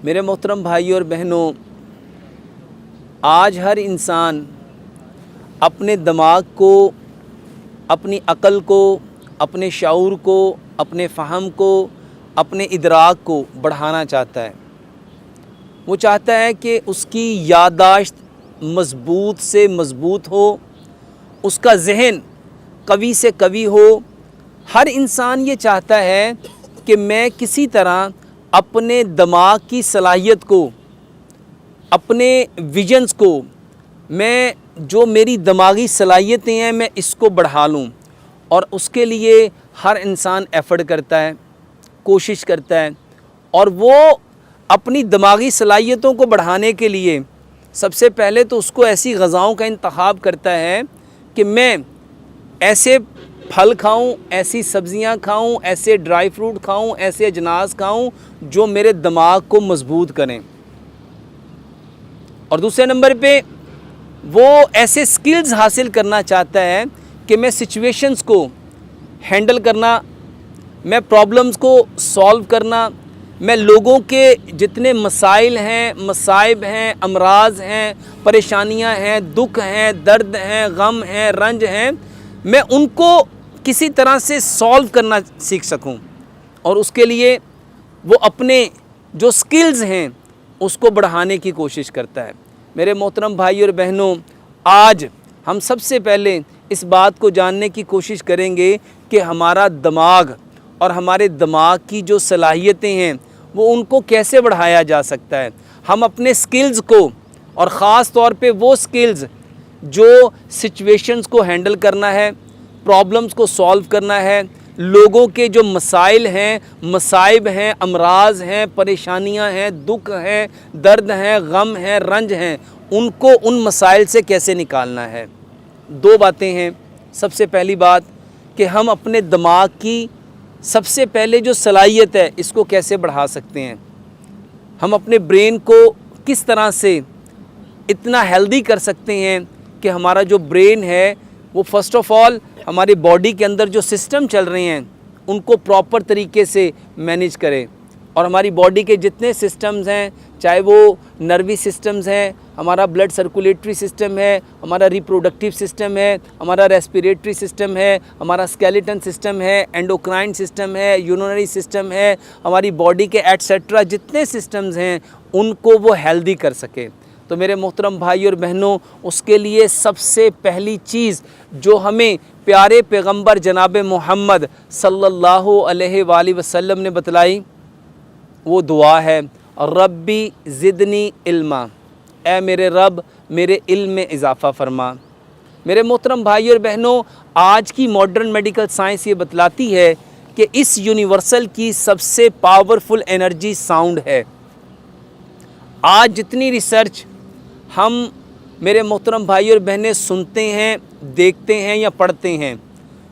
मेरे मोहतरम भाइयों और बहनों, आज हर इंसान अपने दिमाग को, अपनी अक़ल को, अपने शऊर को, अपने फ़हम को, अपने इदराक को बढ़ाना चाहता है। वो चाहता है कि उसकी याददाश्त मज़बूत से मज़बूत हो, उसका ज़हन कवी से कवी हो। हर इंसान ये चाहता है कि मैं किसी तरह अपने दिमाग की सलाहियत को, अपने विजन्स को, मैं जो मेरी दिमागी सलाहियतें हैं मैं इसको बढ़ा लूँ। और उसके लिए हर इंसान एफ़र्ट करता है, कोशिश करता है। और वो अपनी दिमागी सलाहियतों को बढ़ाने के लिए सबसे पहले तो उसको ऐसी ग़िज़ाओं का इंतख़ाब करता है कि मैं ऐसे फल खाऊं, ऐसी सब्ज़ियां खाऊं, ऐसे ड्राई फ्रूट खाऊं, ऐसे अजनास खाऊं जो मेरे दिमाग को मज़बूत करें। और दूसरे नंबर पे वो ऐसे स्किल्स हासिल करना चाहता है कि मैं सिचुएशंस को हैंडल करना, मैं प्रॉब्लम्स को सॉल्व करना, मैं लोगों के जितने मसाइल हैं, मसाइब हैं, अमराज हैं, परेशानियां हैं, दुख हैं, दर्द हैं, गम हैं, रंज हैं, मैं उनको किसी तरह से सॉल्व करना सीख सकूं। और उसके लिए वो अपने जो स्किल्स हैं उसको बढ़ाने की कोशिश करता है। मेरे मोहतरम भाई और बहनों, आज हम सबसे पहले इस बात को जानने की कोशिश करेंगे कि हमारा दिमाग और हमारे दिमाग की जो सलाहियतें हैं वो उनको कैसे बढ़ाया जा सकता है। हम अपने स्किल्स को, और ख़ास तौर पे वो स्किल्स जो सिचुएशंस को हैंडल करना है, प्रॉब्लम्स को सॉल्व करना है, लोगों के जो मसाइल हैं, मसाइब हैं, अमराज हैं, परेशानियां हैं, दुख हैं, दर्द हैं, गम हैं, रंज हैं, उनको उन मसाइल से कैसे निकालना है। दो बातें हैं। सबसे पहली बात कि हम अपने दिमाग की सबसे पहले जो सलाहियत है इसको कैसे बढ़ा सकते हैं। हम अपने ब्रेन को किस तरह से इतना हेल्दी कर सकते हैं कि हमारा जो ब्रेन है वो फ़र्स्ट ऑफ़ ऑल हमारी बॉडी के अंदर जो सिस्टम चल रहे हैं उनको प्रॉपर तरीके से मैनेज करे। और हमारी बॉडी के जितने सिस्टम्स हैं, चाहे वो नर्वी सिस्टम्स हैं, हमारा ब्लड सर्कुलेटरी सिस्टम है, हमारा रिप्रोडक्टिव सिस्टम है, हमारा रेस्पिरेटरी सिस्टम है, हमारा स्केलेटन सिस्टम है, एंडोक्राइन सिस्टम है, यूरिनरी सिस्टम है, हमारी बॉडी के एटसेट्रा जितने सिस्टम्स हैं उनको वो हेल्दी कर सके। तो मेरे मोहतरम भाई और बहनों, उसके लिए सबसे पहली चीज़ जो हमें प्यारे पैगंबर जनाब मोहम्मद सल्लल्लाहु अलैहि वसल्लम ने बतलाई वो दुआ है, रब्बी ज़िदनी इल्मा, ऐ मेरे रब मेरे इल्म में इजाफ़ा फरमा। मेरे मोहतरम भाई और बहनों, आज की मॉडर्न मेडिकल साइंस ये बतलाती है कि इस यूनिवर्सल की सबसे पावरफुल एनर्जी साउंड है। आज जितनी रिसर्च हम मेरे मोहतरम भाई और बहनें सुनते हैं, देखते हैं या पढ़ते हैं,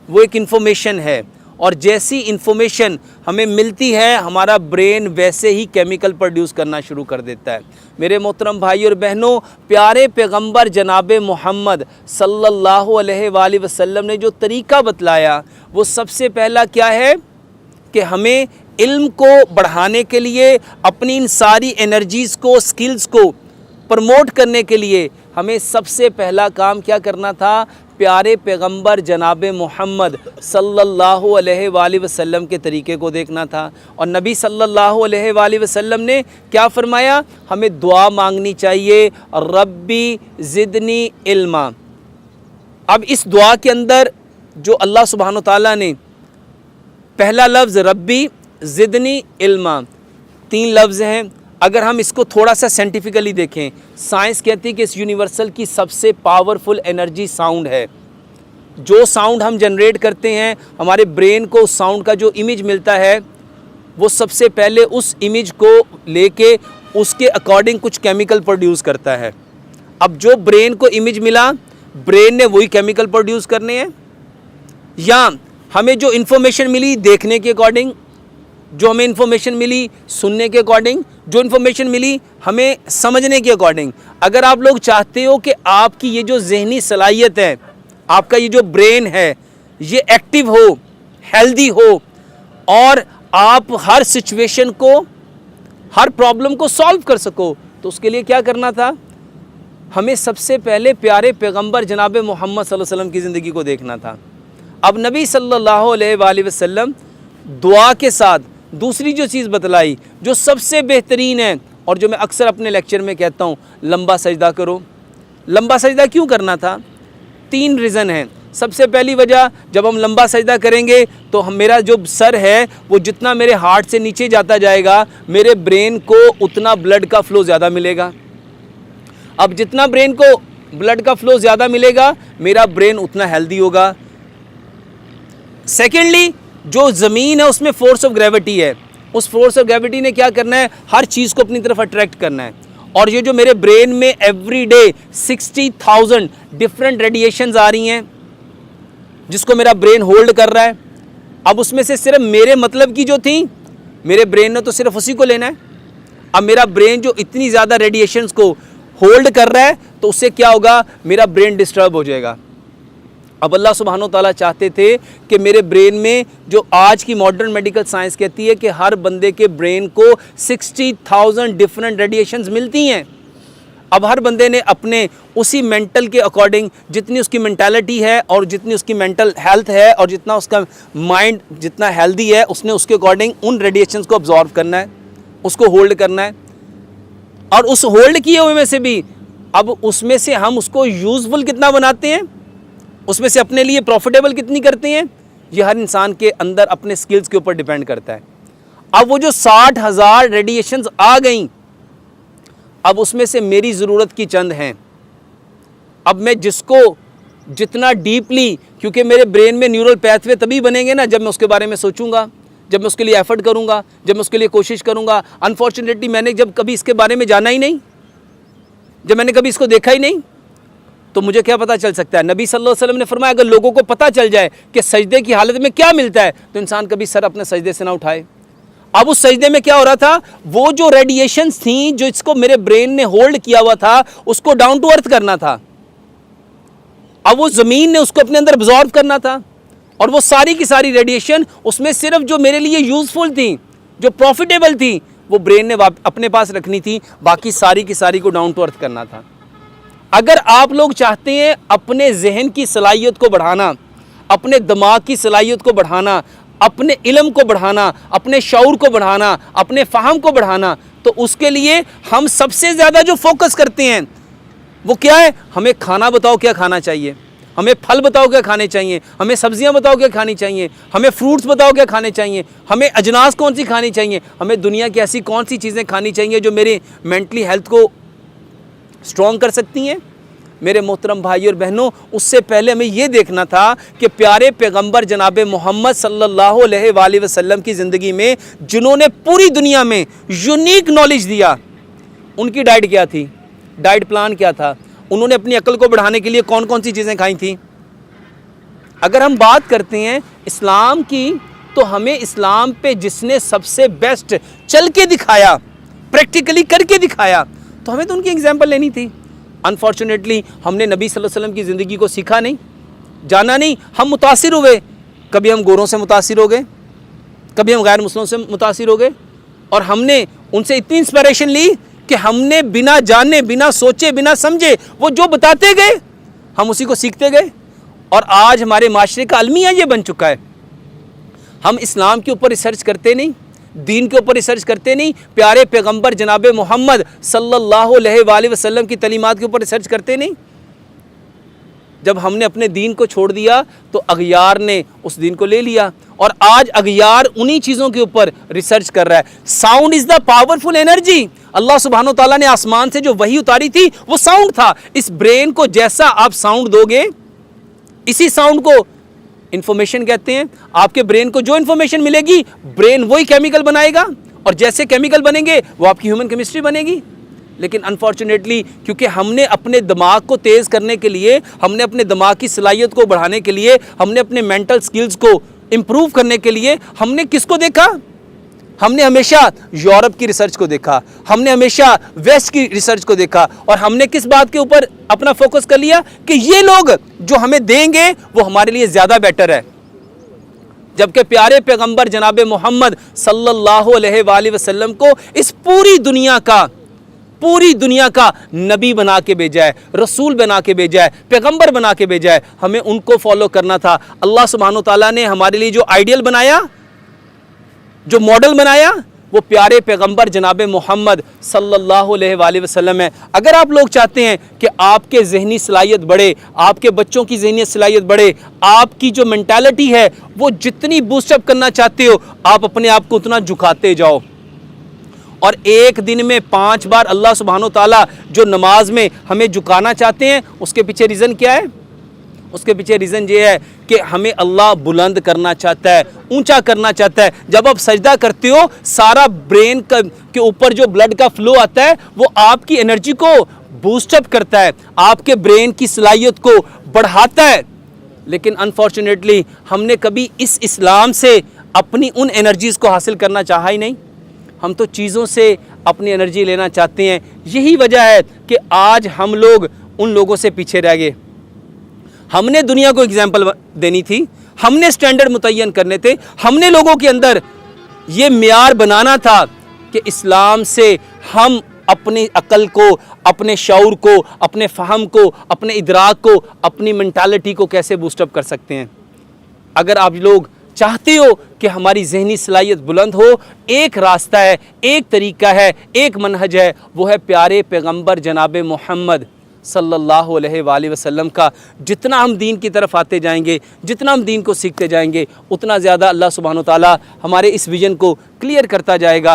वो एक इन्फॉर्मेशन है। और जैसी इन्फॉर्मेशन हमें मिलती है हमारा ब्रेन वैसे ही केमिकल प्रोड्यूस करना शुरू कर देता है। मेरे मोहतरम भाई और बहनों, प्यारे पैगंबर जनाब मोहम्मद सल्लल्लाहु अलैहि वसल्लम ने जो तरीका बतलाया वो सबसे पहला क्या है कि हमें इल्म को बढ़ाने के लिए, अपनी इन सारी एनर्जीज़ को, स्किल्स को प्रमोट करने के लिए हमें सबसे पहला काम क्या करना था, प्यारे पैगंबर जनाब मोहम्मद सल्लल्लाहु अलैहि वसल्लम के तरीके को देखना था। और नबी सल्लल्लाहु अलैहि वसल्लम ने क्या फरमाया, हमें दुआ मांगनी चाहिए, रब्बी ज़िदनी इल्मा। अब इस दुआ के अंदर जो अल्लाह सुब्हानो ताला ने पहला लफ्ज़ रब्बी ज़िदनी इल्मा, 3 लफ्ज़ हैं। अगर हम इसको थोड़ा सा साइंटिफिकली देखें, साइंस कहती है कि इस यूनिवर्सल की सबसे पावरफुल एनर्जी साउंड है। जो साउंड हम जनरेट करते हैं, हमारे ब्रेन को उस साउंड का जो इमेज मिलता है वो सबसे पहले उस इमेज को लेके उसके अकॉर्डिंग कुछ केमिकल प्रोड्यूस करता है। अब जो ब्रेन को इमेज मिला, ब्रेन ने वही केमिकल प्रोड्यूस करने हैं, या हमें जो इन्फॉर्मेशन मिली देखने के अकॉर्डिंग, जो हमें इन्फॉर्मेशन मिली सुनने के अकॉर्डिंग, जो इन्फॉर्मेशन मिली हमें समझने के अकॉर्डिंग। अगर आप लोग चाहते हो कि आपकी ये जो जहनी सलाहियत है, आपका ये जो ब्रेन है ये एक्टिव हो, हेल्दी हो, और आप हर सिचुएशन को, हर प्रॉब्लम को सॉल्व कर सको, तो उसके लिए क्या करना था? हमें सबसे पहले प्यारे पैगंबर जनाब मोहम्मद सल्लल्लाहु अलैहि वसल्लम की ज़िंदगी को देखना था। अब नबी सल्लल्लाहु अलैहि वसल्लम दुआ के साथ दूसरी जो चीज़ बतलाई जो सबसे बेहतरीन है और जो मैं अक्सर अपने लेक्चर में कहता हूँ, लंबा सजदा करो। लंबा सजदा क्यों करना था? 3 रीज़न हैं। सबसे पहली वजह, जब हम लंबा सजदा करेंगे तो मेरा जो सर है वो जितना मेरे हार्ट से नीचे जाता जाएगा, मेरे ब्रेन को उतना ब्लड का फ्लो ज़्यादा मिलेगा। अब जितना ब्रेन को ब्लड का फ्लो ज़्यादा मिलेगा, मेरा ब्रेन उतना हेल्दी होगा। सेकेंडली, जो ज़मीन है उसमें फोर्स ऑफ ग्रेविटी है, उस फोर्स ऑफ ग्रेविटी ने क्या करना है? हर चीज़ को अपनी तरफ अट्रैक्ट करना है। और ये जो मेरे ब्रेन में एवरी डे 60,000 डिफरेंट रेडिएशंस आ रही हैं जिसको मेरा ब्रेन होल्ड कर रहा है, अब उसमें से सिर्फ मेरे मतलब की जो थी, मेरे ब्रेन ने तो सिर्फ उसी को लेना है। अब मेरा ब्रेन जो इतनी ज़्यादा रेडिएशंस को होल्ड कर रहा है, तो उससे क्या होगा? मेरा ब्रेन डिस्टर्ब हो जाएगा। अब अल्लाह सुब्हानो तआला चाहते थे कि मेरे ब्रेन में, जो आज की मॉडर्न मेडिकल साइंस कहती है कि हर बंदे के ब्रेन को 60,000 डिफरेंट रेडिएशंस मिलती हैं। अब हर बंदे ने अपने उसी मेंटल के अकॉर्डिंग, जितनी उसकी मेंटालिटी है और जितनी उसकी मेंटल हेल्थ है और जितना उसका माइंड जितना हेल्दी है, उसने उसके अकॉर्डिंग उन रेडिएशंस को अब्जॉर्व करना है, उसको होल्ड करना है। और उस होल्ड किए हुए में से भी अब उसमें से हम उसको यूजफुल कितना बनाते हैं, उसमें से अपने लिए प्रॉफिटेबल कितनी करते हैं, ये हर इंसान के अंदर अपने स्किल्स के ऊपर डिपेंड करता है। अब वो जो 60,000 रेडिएशंस आ गई, अब उसमें से मेरी ज़रूरत की चंद हैं। अब मैं जिसको जितना डीपली, क्योंकि मेरे ब्रेन में न्यूरल पैथवे तभी बनेंगे ना जब मैं उसके बारे में सोचूंगा, जब मैं उसके लिए एफर्ट करूंगा, जब मैं उसके लिए कोशिश करूंगा। अनफॉर्चुनेटली मैंने जब कभी इसके बारे में जाना ही नहीं, जब मैंने कभी इसको देखा ही नहीं, तो मुझे क्या पता चल सकता है? नबी सल्लल्लाहु अलैहि वसल्लम ने फरमाया, अगर लोगों को पता चल जाए कि सजदे की हालत में क्या मिलता है, तो इंसान कभी सर अपने सजदे से ना उठाए। अब उस सजदे में क्या हो रहा था? वो जो रेडिएशंस थी जो इसको मेरे ब्रेन ने होल्ड किया हुआ था, उसको डाउन टू अर्थ करना था। अब वो ज़मीन ने उसको अपने अंदर अब्जॉर्व करना था, और वो सारी की सारी रेडिएशन उसमें सिर्फ जो मेरे लिए यूजफुल थी, जो प्रॉफिटेबल थी, वो ब्रेन ने अपने पास रखनी थी, बाकी सारी की सारी को डाउन टू अर्थ करना था। अगर आप लोग चाहते हैं अपने जहन की सलाहियत को बढ़ाना, अपने दिमाग की सलाहियत को बढ़ाना, अपने इल्म को बढ़ाना, अपने शऊर को बढ़ाना, अपने फ़हम को बढ़ाना, तो उसके लिए हम सबसे ज़्यादा जो फोकस करते हैं वो क्या है? हमें खाना बताओ क्या खाना चाहिए, हमें फल बताओ क्या खाने चाहिए, हमें सब्जियां बताओ क्या खानी चाहिए, हमें फ्रूट्स बताओ क्या खाने चाहिए, हमें अजनास कौन सी खानी चाहिए, हमें दुनिया की ऐसी कौन सी चीज़ें खानी चाहिए जो मेरे मेंटली हेल्थ को स्ट्रॉन्ग कर सकती हैं। मेरे मोहतरम भाई और बहनों, उससे पहले हमें ये देखना था कि प्यारे पैगंबर जनाब मोहम्मद सल्लल्लाहु अलैहि वसल्लम की ज़िंदगी में जिन्होंने पूरी दुनिया में यूनिक नॉलेज दिया, उनकी डाइट क्या थी, डाइट प्लान क्या था, उन्होंने अपनी अक्ल को बढ़ाने के लिए कौन कौन सी चीज़ें खाई थी। अगर हम बात करते हैं इस्लाम की, तो हमें इस्लाम पे जिसने सबसे बेस्ट चल के दिखाया, प्रैक्टिकली करके दिखाया, तो हमें तो उनकी एग्जाम्पल लेनी थी। अनफॉर्चुनेटली हमने नबी सल्लल्लाहु अलैहि वसल्लम की ज़िंदगी को सीखा नहीं, जाना नहीं, हम मुतासिर हुए। कभी हम गोरों से मुतासिर हो गए, कभी हम गैर मुस्लिमों से मुतासिर हो गए, और हमने उनसे इतनी इंस्पिरेशन ली कि हमने बिना जाने, बिना सोचे, बिना समझे, वो जो बताते गए हम उसी को सीखते गए, और आज हमारे माशरे का अलमिया ये बन चुका है। हम इस्लाम के ऊपर रिसर्च करते नहीं, दीन के ऊपर रिसर्च करते नहीं, प्यारे पैगंबर जनाब मोहम्मद सल्लल्लाहु अलैहि वसल्लम की तलीमात के ऊपर रिसर्च करते नहीं। जब हमने अपने दीन को छोड़ दिया तो अगयार ने उस दीन को ले लिया, और आज अगयार उन्हीं चीज़ों के ऊपर रिसर्च कर रहा है। Sound is the powerful energy. Allah सुब्हानो ताला ने आसमान से जो वही उतारी थी वो साउंड था। इस ब्रेन को जैसा आप साउंड दोगे, इसी साउंड को इंफॉर्मेशन कहते हैं। आपके ब्रेन को जो इंफॉर्मेशन मिलेगी, ब्रेन वही केमिकल बनाएगा, और जैसे केमिकल बनेंगे वो आपकी ह्यूमन केमिस्ट्री बनेगी। लेकिन अनफॉर्चुनेटली क्योंकि हमने अपने दिमाग को तेज़ करने के लिए, हमने अपने दिमाग की सलाहियत को बढ़ाने के लिए, हमने अपने मेंटल स्किल्स को इम्प्रूव करने के लिए हमने किसको देखा? हमने हमेशा यूरोप की रिसर्च को देखा, हमने हमेशा वेस्ट की रिसर्च को देखा, और हमने किस बात के ऊपर अपना फोकस कर लिया कि ये लोग जो हमें देंगे वो हमारे लिए ज़्यादा बेटर है। जबकि प्यारे पैगंबर जनाब मोहम्मद सल्लल्लाहु अलैहि वसल्लम को इस पूरी दुनिया का नबी बना के भेजा है, रसूल बना के भेजा है, पैगंबर बना के भेजा है। हमें उनको फॉलो करना था। अल्लाह सुब्हानो ताला ने हमारे लिए जो आइडियल बनाया, जो मॉडल बनाया, वो प्यारे पैगंबर जनाब मोहम्मद सल्लल्लाहु अलैहि वसल्लम है। अगर आप लोग चाहते हैं कि आपके ज़हनी सलाहियत बढ़े, आपके बच्चों की ज़हनी सलाहियत बढ़े, आपकी जो मेंटालिटी है वो जितनी बूस्टअप करना चाहते हो, आप अपने आप को उतना झुकाते जाओ। और एक दिन में 5 बार अल्लाह सुब्हानो ताला जो नमाज में हमें झुकाना चाहते हैं, उसके पीछे रीज़न क्या है? उसके पीछे रीज़न ये है कि हमें अल्लाह बुलंद करना चाहता है, ऊंचा करना चाहता है। जब आप सजदा करते हो, सारा ब्रेन के ऊपर जो ब्लड का फ्लो आता है वो आपकी एनर्जी को बूस्टअप करता है, आपके ब्रेन की सलाहियत को बढ़ाता है। लेकिन अनफॉर्चुनेटली हमने कभी इस इस्लाम से अपनी उन एनर्जीज़ को हासिल करना चाहा ही नहीं। हम तो चीज़ों से अपनी एनर्जी लेना चाहते हैं। यही वजह है कि आज हम लोग उन लोगों से पीछे रह गए। हमने दुनिया को एग्जाम्पल देनी थी, हमने स्टैंडर्ड मुतय्यन करने थे, हमने लोगों के अंदर ये मियार बनाना था कि इस्लाम से हम अपनी अकल को, अपने शऊर को, अपने फ़हम को, अपने इदराक को, अपनी मेंटालिटी को कैसे बूस्टअप कर सकते हैं। अगर आप लोग चाहते हो कि हमारी ज़हनी सलाहियत बुलंद हो, एक रास्ता है, एक तरीका है, एक मनहज है, वो है प्यारे पैगंबर जनाब मोहम्मद सल्लल्लाहु अलैहि वसल्लम का। जितना हम दीन की तरफ आते जाएंगे, जितना हम दीन को सीखते जाएंगे, उतना ज़्यादा अल्लाह सुब्हानो ताला हमारे इस विज़न को क्लियर करता जाएगा।